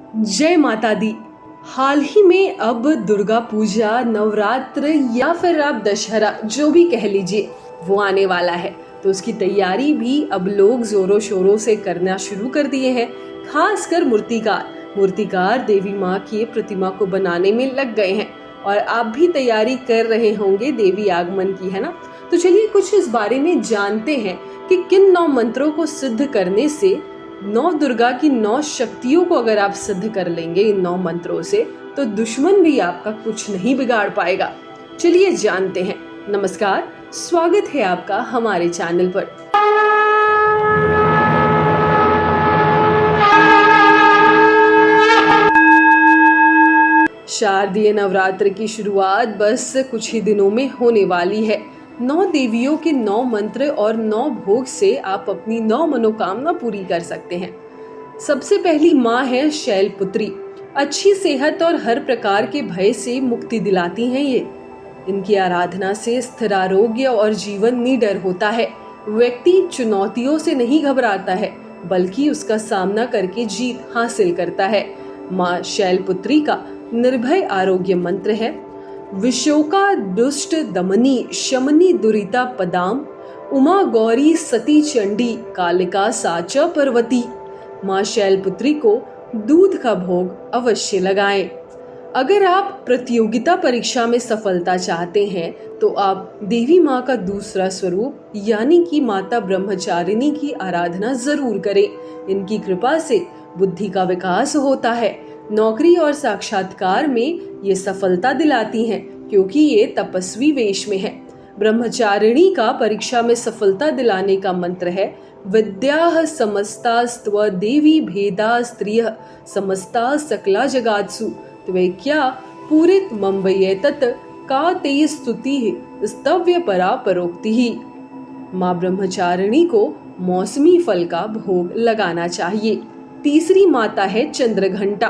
जय माता दी। हाल ही में अब दुर्गा पूजा, नवरात्र या फिर आप दशहरा जो भी कह लीजिए वो आने वाला है, तो उसकी तैयारी भी अब लोग जोरों शोरों से करना शुरू कर दिए हैं। खासकर मूर्तिकार देवी माँ की प्रतिमा को बनाने में लग गए हैं और आप भी तैयारी कर रहे होंगे देवी आगमन की, है ना। तो चलिए कुछ इस बारे में जानते हैं कि किन 9 मंत्रों को सिद्ध करने से, 9 दुर्गा की 9 शक्तियों को अगर आप सिद्ध कर लेंगे इन 9 मंत्रों से, तो दुश्मन भी आपका कुछ नहीं बिगाड़ पाएगा। चलिए जानते हैं। नमस्कार, स्वागत है आपका हमारे चैनल पर। शारदीय नवरात्र की शुरुआत बस कुछ ही दिनों में होने वाली है। 9 देवियों के 9 मंत्र और 9 भोग से आप अपनी 9 मनोकामना पूरी कर सकते हैं। सबसे पहली माँ है शैलपुत्री। अच्छी सेहत और हर प्रकार के भय से मुक्ति दिलाती हैं ये। इनकी आराधना से स्थिर आरोग्य और जीवन निडर होता है। व्यक्ति चुनौतियों से नहीं घबराता है, बल्कि उसका सामना करके जीत हासिल करता है। माँ शैलपुत्री का निर्भय आरोग्य मंत्र है विशोका दुष्ट दमनी शमनी दुरिता पदाम उमा गौरी सती चंडी कालिका साचा पर्वती। माँ शैलपुत्री को दूध का भोग अवश्य लगाएं। अगर आप प्रतियोगिता परीक्षा में सफलता चाहते हैं तो आप देवी माँ का दूसरा स्वरूप यानी कि माता ब्रह्मचारिणी की आराधना जरूर करें। इनकी कृपा से बुद्धि का विकास होता है। नौकरी और साक्षात्कार में ये सफलता दिलाती हैं, क्योंकि ये तपस्वी वेश में है। ब्रह्मचारिणी का परीक्षा में सफलता दिलाने का मंत्र है विद्याः समस्तास्त्व देवी भेदा स्त्रियः समस्ता सकला जगात्सु त्वैक्या पूरित मम्बयेतत का ते स्तुतिः स्तव्य परा परोक्तिः। माँ ब्रह्मचारिणी को मौसमी फल का भोग लगाना चाहिए। तीसरी माता है चंद्रघंटा।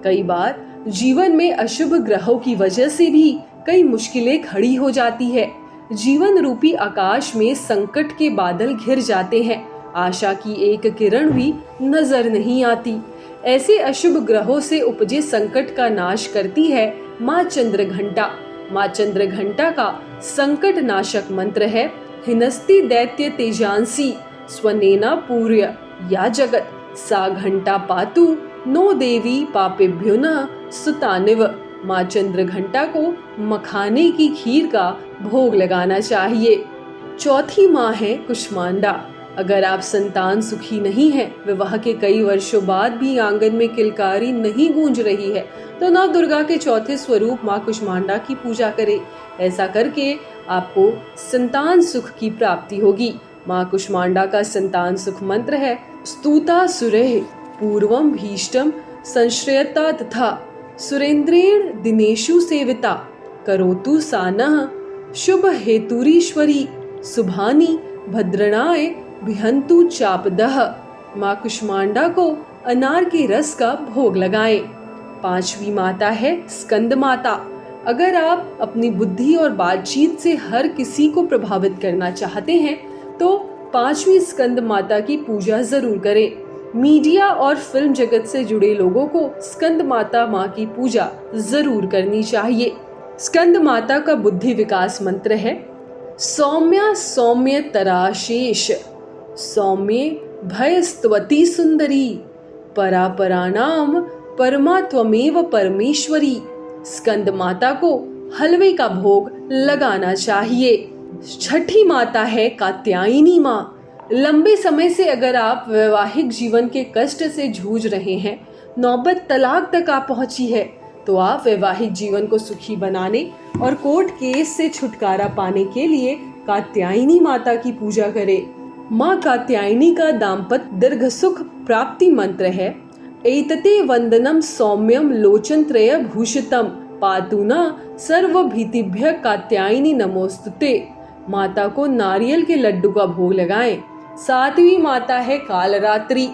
कई बार जीवन में अशुभ ग्रहों की वजह से भी कई मुश्किलें खड़ी हो जाती है। जीवन रूपी आकाश में संकट के बादल घिर जाते हैं। आशा की एक किरण भी नजर नहीं आती। ऐसे अशुभ ग्रहों से उपजे संकट का नाश करती है माँ चंद्रघंटा। माँ चंद्रघंटा का संकट नाशक मंत्र है हिनस्ति दैत्य तेजांसी स्वनेना पूर्य या जगत सा घंटा पातु नो देवी पापेभ्यो न सुतानिव। माँ चंद्रघंटा को मखाने की खीर का भोग लगाना चाहिए। चौथी माँ है कुष्मांडा। अगर आप संतान सुखी नहीं है, विवाह के कई वर्षों बाद भी आंगन में किलकारी नहीं गूंज रही है, तो नव दुर्गा के चौथे स्वरूप माँ कुष्मांडा की पूजा करें। ऐसा करके आपको संतान सुख की प्राप्ति होगी। माँ कुष्मांडा का संतान सुख मंत्र है स्तुता सुरेः पूर्वम भीष्टम संश्रयता तथा सुरेंद्रेण दिनेशु सेविता करोतु सानः शुभ हेतुरीश्वरी शुभानि भद्रणाय भिहंतु चापदः। माँ कुष्मांडा को अनार के रस का भोग लगाएं। पांचवी माता है स्कंद माता। अगर आप अपनी बुद्धि और बातचीत से हर किसी को प्रभावित करना चाहते हैं तो 5वीं स्कंद माता की पूजा जरूर करें। मीडिया और फिल्म जगत से जुड़े लोगों को स्कंद माता माँ की पूजा जरूर करनी चाहिए। स्कंद माता का बुद्धि विकास मंत्र है सौम्या सौम्य तराशेष सौम्ये भयस्तवती सुंदरी परापराणाम परमा त्वमेव परमेश्वरी। स्कंद माता को हलवे का भोग लगाना चाहिए। छठी माता है कात्यायनी माँ। लंबे समय से अगर आप वैवाहिक जीवन के कष्ट से जूझ रहे हैं, नौबत तलाक तक आ पहुंची है, तो आप वैवाहिक जीवन को सुखी बनाने और कोर्ट केस से छुटकारा पाने के लिए कात्यायनी माता की पूजा करें। माँ कात्यायनी का दाम्पत्य दीर्घ सुख प्राप्ति मंत्र है एतते वंदनम सौम्यम लोचन त्रय भूषितम पातुना सर्व भीतिभ्य कात्यायनी नमोस्तुते। माता को नारियल के लड्डू का भोग लगाएं। 7वीं माता है कालरात्रि।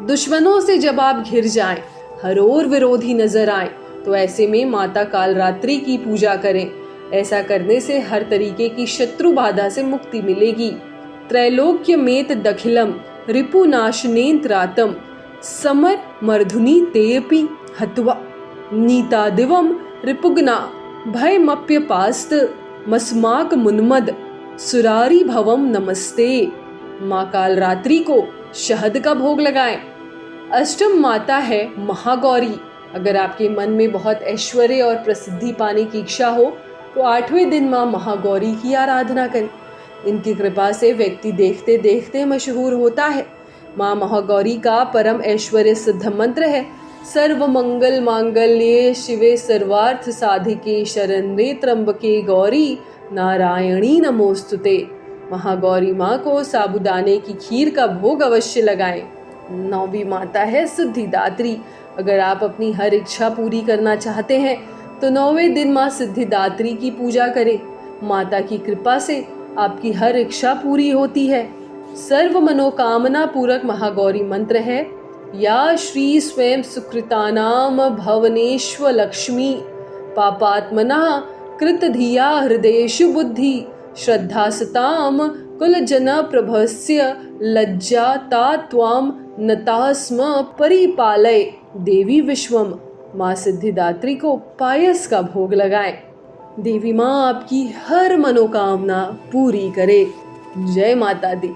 दुश्मनों से जब आप घिर जाएं, हर ओर विरोधी नजर आए, तो ऐसे में माता कालरात्रि की पूजा करें। ऐसा करने से हर तरीके की शत्रु बाधा से मुक्ति मिलेगी। त्रैलोक्य मेत दखिलम रिपुनाशनेंत्रातम समर मर्धुनी तेऽपि हत्वा नीता दिवम रिपुग्ना भयमप्यपास्त मस्माक मुन्मद सुरारी भवम नमस्ते। माँ काल रात्रि को शहद का भोग लगाएं। अष्टम माता है महागौरी। अगर आपके मन में बहुत ऐश्वर्य और प्रसिद्धि पाने की इच्छा हो तो 8वें दिन माँ महागौरी की आराधना करें। इनकी कृपा से व्यक्ति देखते देखते मशहूर होता है। माँ महागौरी का परम ऐश्वर्य सिद्ध मंत्र है, सर्व मंगल मांगल्ये शिवे सर्वार्थ साधिके शरण्ये त्र्यंबके गौरी नारायणी नमोस्तुते। महागौरी माँ को साबूदाने की खीर का भोग अवश्य लगाएं। 9वीं माता है सिद्धिदात्री। अगर आप अपनी हर इच्छा पूरी करना चाहते हैं तो 9वें दिन माँ सिद्धिदात्री की पूजा करें। माता की कृपा से आपकी हर इच्छा पूरी होती है। सर्व मनोकामना पूरक महागौरी मंत्र है, या श्री स्वयं सुकृतानाम भवनेश्व लक्ष्मी पापात्मना कृत धिया हृदयेषु बुद्धि श्रद्धासताम कुलजन प्रभस्य लज्जा ता त्वाम नतास्म परिपालय देवी विश्वम। माँ सिद्धिदात्री को पायस का भोग लगाएं। देवी माँ आपकी हर मनोकामना पूरी करे। जय माता दी।